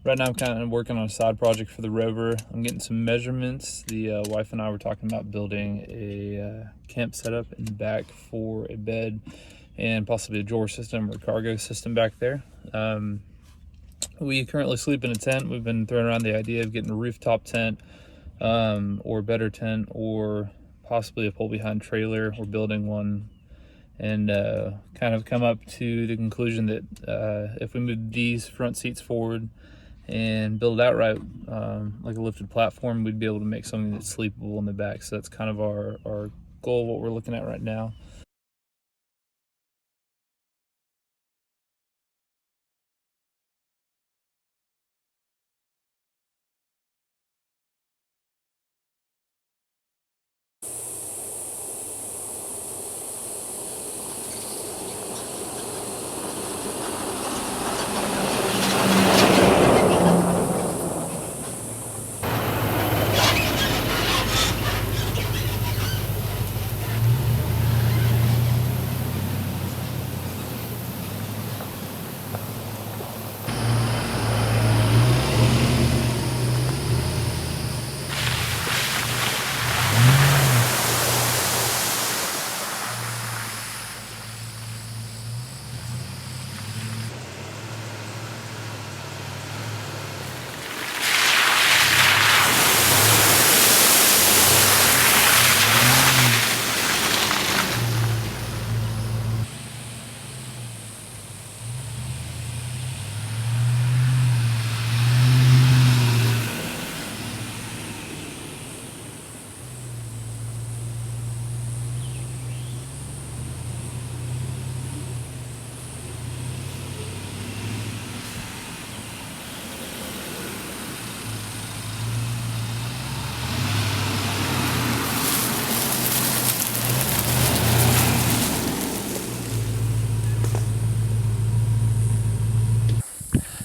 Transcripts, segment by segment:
Right now I'm kind of working on a side project for the Rover. I'm getting some measurements. The wife and I were talking about building a camp setup in the back for a bed and possibly a drawer system or cargo system back there. We currently sleep in a tent. We've been throwing around the idea of getting a rooftop tent or a better tent, or possibly a pull behind trailer. We're building one, and kind of come up to the conclusion that if we move these front seats forward and build it outright like a lifted platform, we'd be able to make something that's sleepable in the back. So that's kind of our goal, what we're looking at right now.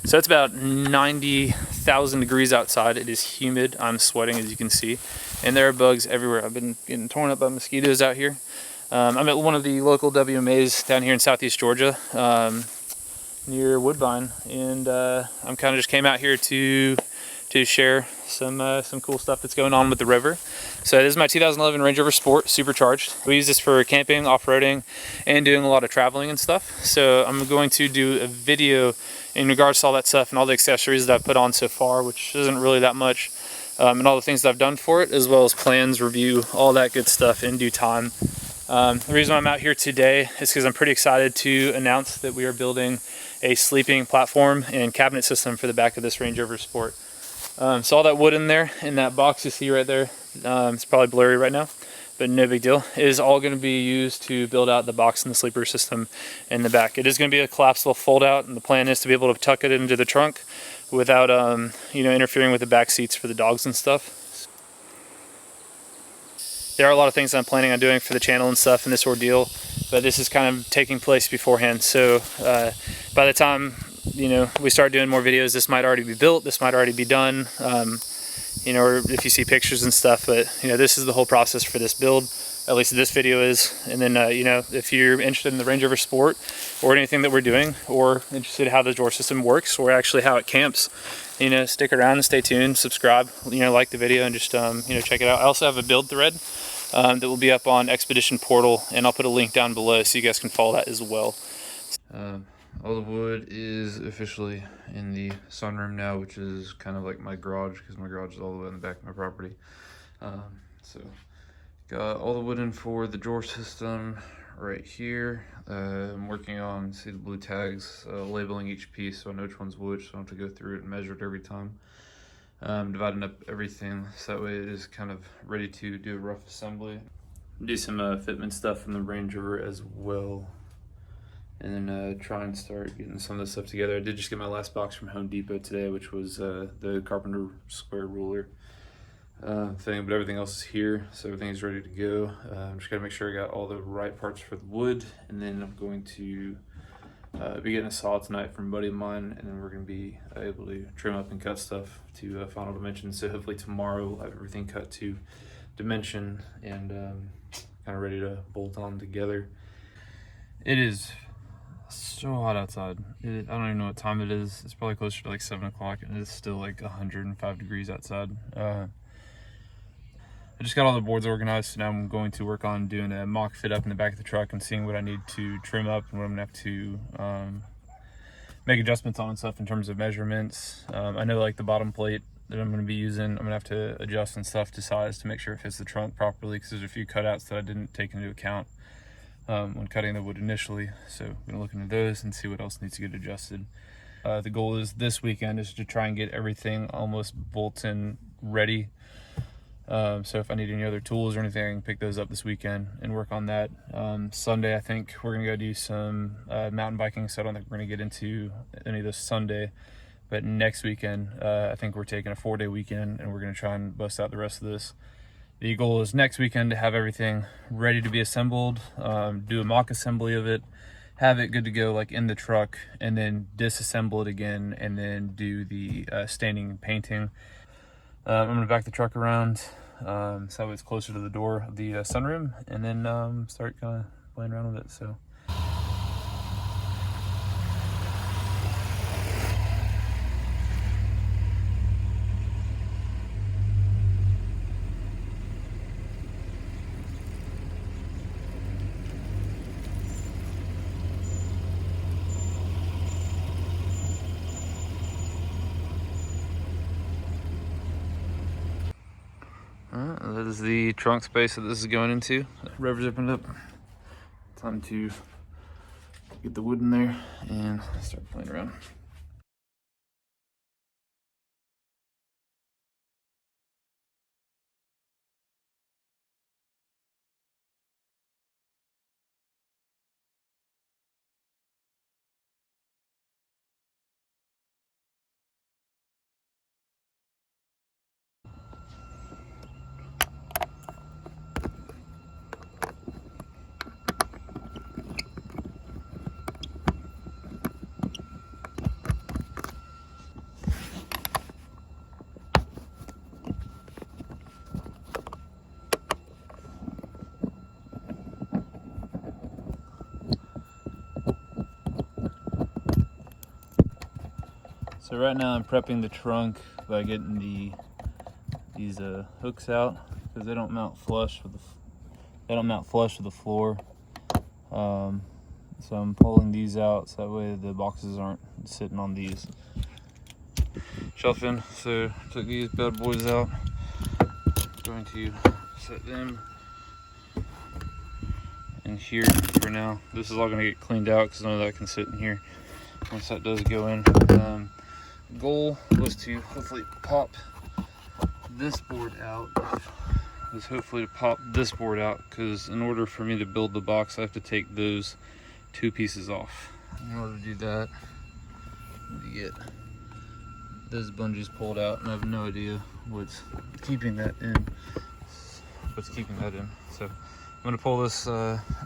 So it's about 90,000 degrees outside. It is humid. I'm sweating, as you can see, and there are bugs everywhere. I've been getting torn up by mosquitoes out here. I'm at one of the local WMAs down here in southeast Georgia, near Woodbine, and I'm kind of just came out here to share some cool stuff that's going on with the Rover. So this is my 2011 Range Rover Sport Supercharged. We use this for camping, off-roading, and doing a lot of traveling and stuff. So I'm going to do a video in regards to all that stuff and all the accessories that I've put on so far, which isn't really that much, and all the things that I've done for it, as well as plans, review, all that good stuff in due time. The reason I'm out here today is because I'm pretty excited to announce that we are building a sleeping platform and cabinet system for the back of this Range Rover Sport. So all that wood in there, in that box you see right there, it's probably blurry right now, but no big deal, is all going to be used to build out the box and the sleeper system in the back. It is going to be a collapsible fold out, and the plan is to be able to tuck it into the trunk without interfering with the back seats for the dogs and stuff. There are a lot of things that I'm planning on doing for the channel and stuff in this ordeal, but this is kind of taking place beforehand. So by the time we start doing more videos, this might already be built, this might already be done, or if you see pictures and stuff. But this is the whole process for this build, at least this video is. And then if you're interested in the Range Rover Sport or anything that we're doing, or interested in how the drawer system works or actually how it camps, stick around and stay tuned, subscribe, like the video, and just check it out. I also have a build thread that will be up on Expedition Portal, and I'll put a link down below so you guys can follow that as well. All the wood is officially in the sunroom now, which is kind of like my garage, because my garage is all the way in the back of my property. So got all the wood in for the drawer system right here. I'm working on, see the blue tags, labeling each piece so I know which one's which, so I don't have to go through it and measure it every time. Dividing up everything so that way it is kind of ready to do a rough assembly. Do some fitment stuff from the Range Rover as well, and then try and start getting some of this stuff together. I did just get my last box from Home Depot today, which was the Carpenter square ruler thing, but everything else is here, so everything is ready to go. I'm just gotta make sure I got all the right parts for the wood, and then I'm going to be getting a saw tonight from a buddy of mine, and then we're going to be able to trim up and cut stuff to final dimensions. So hopefully tomorrow we'll have everything cut to dimension and kind of ready to bolt on together. It is So hot outside. I don't even know what time it is. It's probably closer to like 7 o'clock and it's still like 105 degrees outside. I just got all the boards organized, so now I'm going to work on doing a mock fit up in the back of the truck and seeing what I need to trim up and what I'm gonna have to make adjustments on and stuff in terms of measurements. I know like the bottom plate that I'm gonna be using, I'm gonna have to adjust and stuff to size to make sure it fits the trunk properly, because there's a few cutouts that I didn't take into account when cutting the wood initially. So I'm gonna look into those and see what else needs to get adjusted. The goal is this weekend is to try and get everything almost bolt-in ready. So if I need any other tools or anything, I can pick those up this weekend and work on that. Sunday, I think we're gonna go do some mountain biking, so I don't think we're gonna get into any of this Sunday. But next weekend, I think we're taking a 4-day weekend and we're gonna try and bust out the rest of this. The goal is next weekend to have everything ready to be assembled, do a mock assembly of it, have it good to go like in the truck, and then disassemble it again and then do the staining and painting. I'm gonna back the truck around so it's closer to the door of the sunroom, and then start kind of playing around with it. So. That is the trunk space that this is going into. Rover's opened up. Time to get the wood in there and start playing around. So right now I'm prepping the trunk by getting these hooks out, because they don't mount flush with the floor. So I'm pulling these out so that way the boxes aren't sitting on these shelving. So took these bad boys out. Going to set them in here for now. This is all going to get cleaned out because none of that can sit in here once that does go in. Goal was to hopefully pop this board out. Because in order for me to build the box, I have to take those two pieces off. In order to do that, you get those bungees pulled out, and I have no idea what's keeping that in. So I'm gonna pull this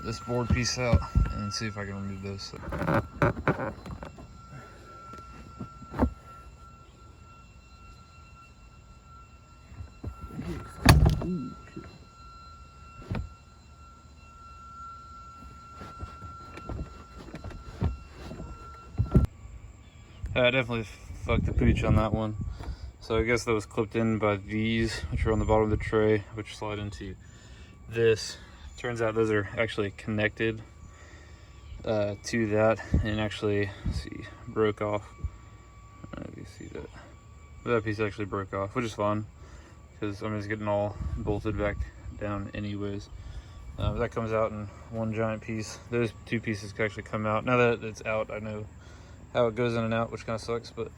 this board piece out and see if I can remove those. I definitely fucked the pooch on that one. So I guess that was clipped in by these, which are on the bottom of the tray, which slide into this. Turns out those are actually connected to that, and actually, let's see, broke off. I don't know if you see that. But that piece actually broke off, which is fine, because I'm just getting all bolted back down anyways. That comes out in one giant piece. Those two pieces can actually come out. Now that it's out, I know how it goes in and out, which kind of sucks, but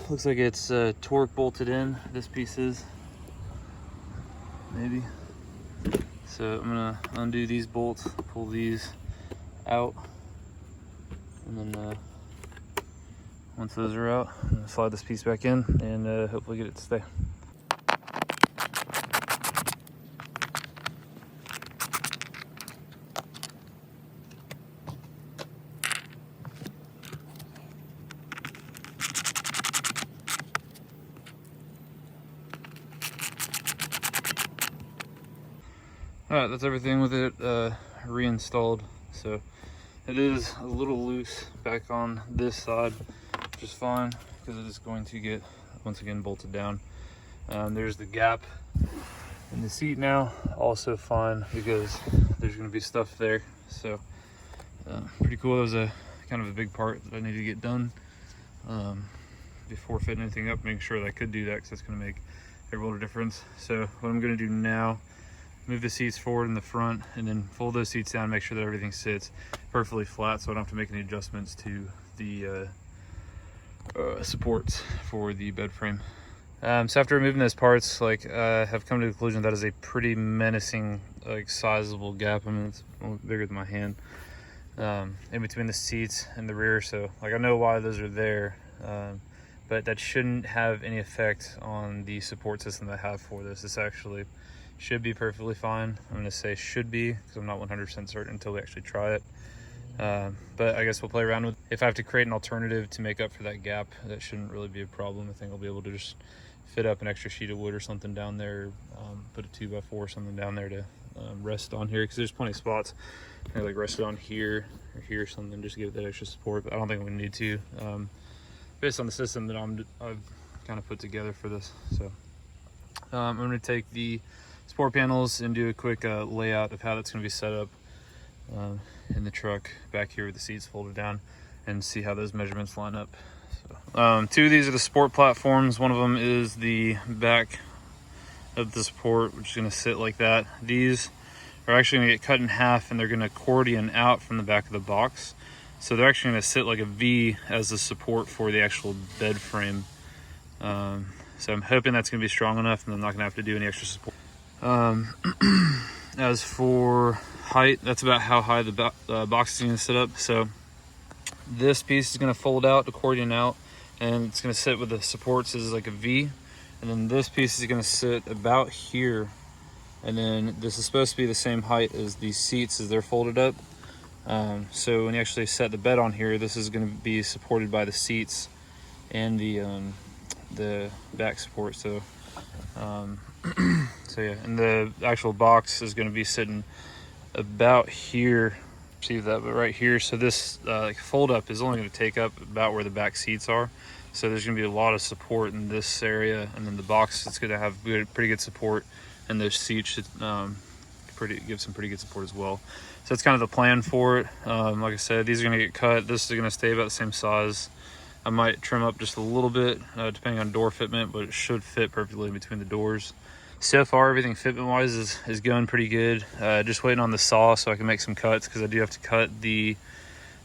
looks like it's torque bolted in. This piece is, maybe. So I'm gonna undo these bolts, pull these out, and then once those are out, I'm gonna slide this piece back in and hopefully get it to stay. Alright, that's everything with it reinstalled. So It is a little loose back on this side, which is fine because it is going to get, once again, bolted down. There's the gap in the seat now, also fine because there's going to be stuff there. So pretty cool. That was a kind of a big part that I needed to get done before fitting anything up, making sure that I could do that because that's going to make a world of difference. So what I'm going to do now, move the seats forward in the front and then fold those seats down, make sure that everything sits perfectly flat so I don't have to make any adjustments to the supports for the bed frame. So after removing those parts, like have come to the conclusion that is a pretty menacing, like sizable gap. I mean, it's bigger than my hand in between the seats and the rear. So like I know why those are there, but that shouldn't have any effect on the support system that I have for this. This actually should be perfectly fine. I'm gonna say should be because I'm not 100% certain until we actually try it. But I guess we'll play around with it. If I have to create an alternative to make up for that gap, that shouldn't really be a problem. I think I'll be able to just fit up an extra sheet of wood or something down there, put a 2x4 or something down there to rest on here, because there's plenty of spots. I like rest it on here or here or something just to give it that extra support, but I don't think we need to, based on the system that I've kind of put together for this. So I'm going to take the support panels and do a quick layout of how that's going to be set up in the truck back here with the seats folded down, and see how those measurements line up. So, two of these are the support platforms. One of them is the back of the support, which is going to sit like that. These are actually going to get cut in half and they're going to accordion out from the back of the box. So they're actually going to sit like a V as the support for the actual bed frame. So I'm hoping that's going to be strong enough and I'm not going to have to do any extra support. As for height, that's about how high the box is going to sit up. So this piece is going to fold out, accordion out, and it's going to sit with the supports as like a V. And then this piece is going to sit about here. And then this is supposed to be the same height as these seats as they're folded up. So when you actually set the bed on here, this is going to be supported by the seats and the back support. So so yeah, and the actual box is going to be sitting about here. See that, but right here. So this like fold up is only going to take up about where the back seats are. So there's going to be a lot of support in this area, and then the box is going to have pretty good support, and those seats should give some pretty good support as well. So that's kind of the plan for it. Like I said, these are going to get cut. This is going to stay about the same size. I might trim up just a little bit depending on door fitment, but it should fit perfectly in between the doors. So far, everything fitment wise is going pretty good. Just waiting on the saw so I can make some cuts, because I do have to cut the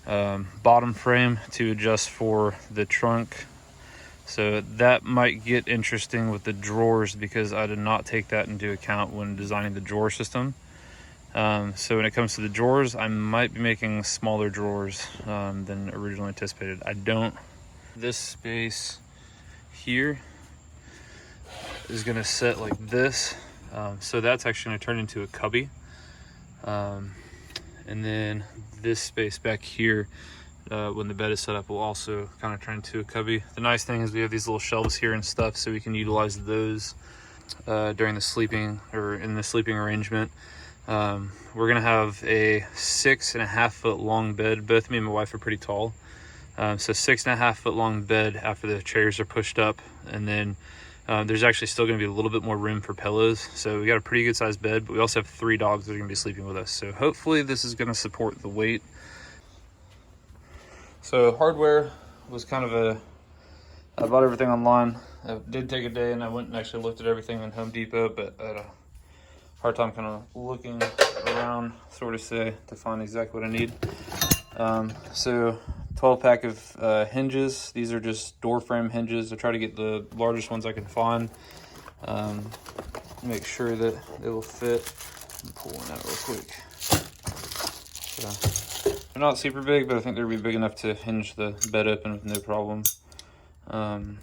bottom frame to adjust for the trunk. So that might get interesting with the drawers, because I did not take that into account when designing the drawer system. So when it comes to the drawers, I might be making smaller drawers than originally anticipated. This space here is going to set like this. So that's actually going to turn into a cubby. And then this space back here, when the bed is set up, will also kind of turn into a cubby. The nice thing is we have these little shelves here and stuff, so we can utilize those during the sleeping, or in the sleeping arrangement. We're going to have a 6.5 foot long bed. Both me and my wife are pretty tall. So 6.5 foot long bed after the chairs are pushed up, and then there's actually still going to be a little bit more room for pillows. So we got a pretty good sized bed, but we also have 3 dogs that are going to be sleeping with us. So hopefully this is going to support the weight. So hardware was kind of I bought everything online. It did take a day, and I went and actually looked at everything in Home Depot, but I had a hard time kind of looking around, sort of say, to find exactly what I need. So 12 pack of hinges. These are just door frame hinges. I try to get the largest ones I can find. Make sure that they will fit. I'm pulling out real quick. So, they're not super big, but I think they'll be big enough to hinge the bed open with no problem. I'm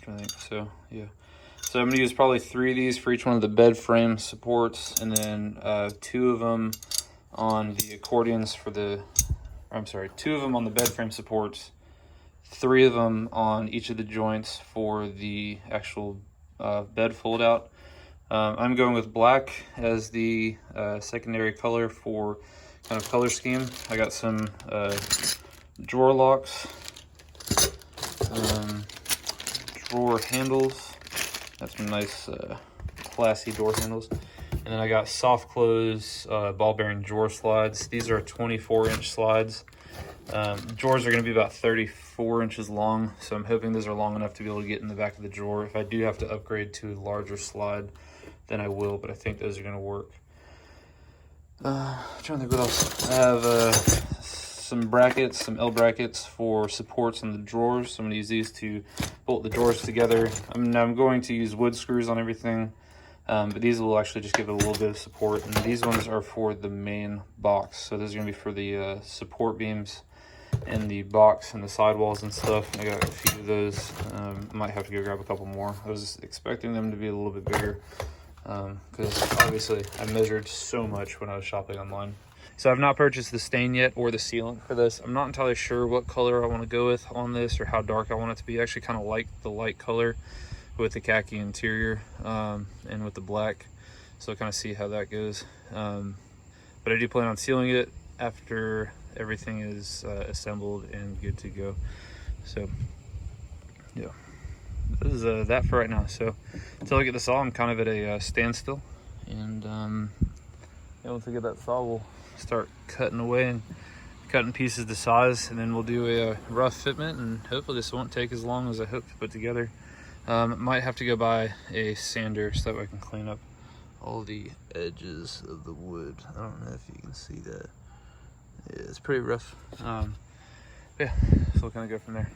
trying to think. So yeah. So I'm gonna use probably 3 of these for each one of the bed frame supports, and then 2 of them on the accordions for the, I'm sorry, 2 of them on the bed frame supports, 3 of them on each of the joints for the actual bed fold out. I'm going with black as the secondary color for kind of color scheme. I got some drawer locks, drawer handles. Got some nice classy door handles. And then I got soft close ball bearing drawer slides. These are 24-inch slides. Drawers are going to be about 34 inches long, so I'm hoping those are long enough to be able to get in the back of the drawer. If I do have to upgrade to a larger slide, then I will, but I think those are going to work. I'm trying to think what else. I have some brackets, some L brackets for supports on the drawers. So I'm going to use these to bolt the drawers together. I'm going to use wood screws on everything, but these will actually just give it a little bit of support. And these ones are for the main box. So those are going to be for the support beams and the box and the sidewalls and stuff. I got a few of those. Might have to go grab a couple more. I was expecting them to be a little bit bigger because obviously I measured so much when I was shopping online. So I've not purchased the stain yet or the sealant for this. I'm not entirely sure what color I want to go with on this or how dark I want it to be. I actually kind of like the light color with the khaki interior and with the black. So I'll kind of see how that goes. But I do plan on sealing it after everything is assembled and good to go. So yeah, this is that for right now. So until I get the saw, I'm kind of at a standstill, and yeah, once I get that saw, we'll start cutting away and cutting pieces to size, and then we'll do a rough fitment, and hopefully this won't take as long as I hope to put together. Might have to go buy a sander so that way I can clean up all the edges of the wood. I don't know if you can see that. Yeah, it's pretty rough. Yeah, so we'll kind of go from there.